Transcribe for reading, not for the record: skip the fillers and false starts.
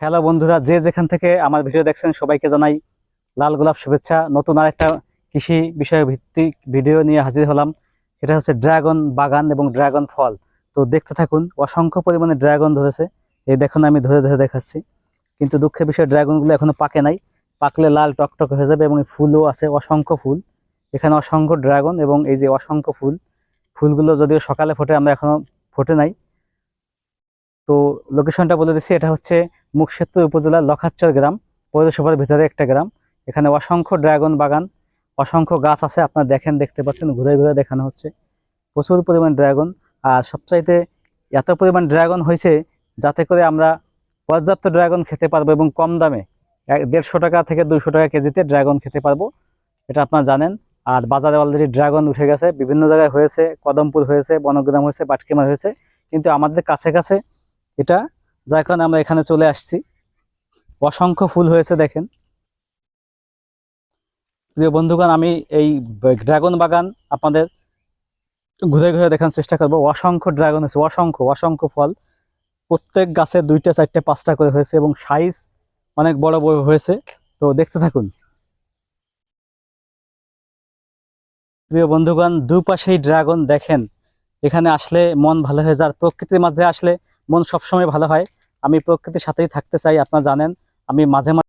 Hello বন্ধুরা, যে যেখান থেকে আমার ভিডিও দেখছেন সবাইকে জানাই লাল গোলাপ শুভেচ্ছা। নতুন আরেকটা কৃষি বিষয় ভিত্তিক ভিডিও নিয়ে হাজির হলাম। এটা হচ্ছে ড্রাগন বাগান এবং ড্রাগন ফল। তো দেখতে থাকুন, অসংখ্য পরিমাণে ড্রাগন ধরেছে। এই দেখুন, আমি ধরে ধরে দেখাচ্ছি। কিন্তু দুঃখের বিষয়, ড্রাগনগুলো এখনো পাকে নাই। পাকলে লাল টকটক হয়ে যাবে এবং এই ফুলও আছে, অসংখ্য ফুল। এখানে অসংখ্য ড্রাগন এবং এই যে অসংখ্য ফুল, ফুলগুলো যদিও সকালে ফোটে, আমরা এখনো ফোটে নাই। তো লোকেশনটা বলে দিচ্ছি, এটা হচ্ছে মুকশেদপুর উপজেলার লখাচ্চর গ্রাম, পৌরসভার ভিতরে একটা গ্রাম। এখানে অসংখ্য ড্রাগন বাগান, অসংখ্য গাছ আছে। আপনারা দেখতে পাচ্ছেন, ঘুরে ঘুরে দেখানো হচ্ছে। প্রচুর পরিমাণ ড্রাগন। আর সবচাইতে এত পরিমাণ ড্রাগন হয়েছে যাতে করে আমরা পর্যাপ্ত ড্রাগন খেতে পারবো এবং কম দামে 150 টাকা থেকে 200 টাকা কেজিতে ড্রাগন খেতে পারবো। এটা আপনারা জানেন। আর বাজারে অলরেডি ড্রাগন উঠে গেছে, বিভিন্ন জায়গায় হয়েছে, কদমপুর হয়েছে, বনগ্রাম হয়েছে, বাটকিমার হয়েছে, কিন্তু আমাদের কাছে কাছে এটা, যার কারণে আমরা এখানে চলে আসছি। অসংখ্য ফুল হয়েছে দেখেন। প্রিয় বন্ধুগণ, আমি এই ড্রাগন বাগান আপনাদের ঘুরে ঘুরে দেখানোর চেষ্টা করবো। অসংখ্য ড্রাগন হয়েছে, অসংখ্য অসংখ্য ফল। প্রত্যেক গাছে 2টা 4টে 5টা করে হয়েছে এবং সাইজ অনেক বড় বড় হয়েছে। তো দেখতে থাকুন। প্রিয় বন্ধুগণ, দুপাশেই ড্রাগন দেখেন। এখানে আসলে মন ভালো হয়ে যায়। প্রকৃতির মাঝে আসলে মন সবসময় ভালো হয়। আমি প্রকৃতির সাথেই থাকতে চাই, আপনারা জানেন। আমি মাঝে মাঝে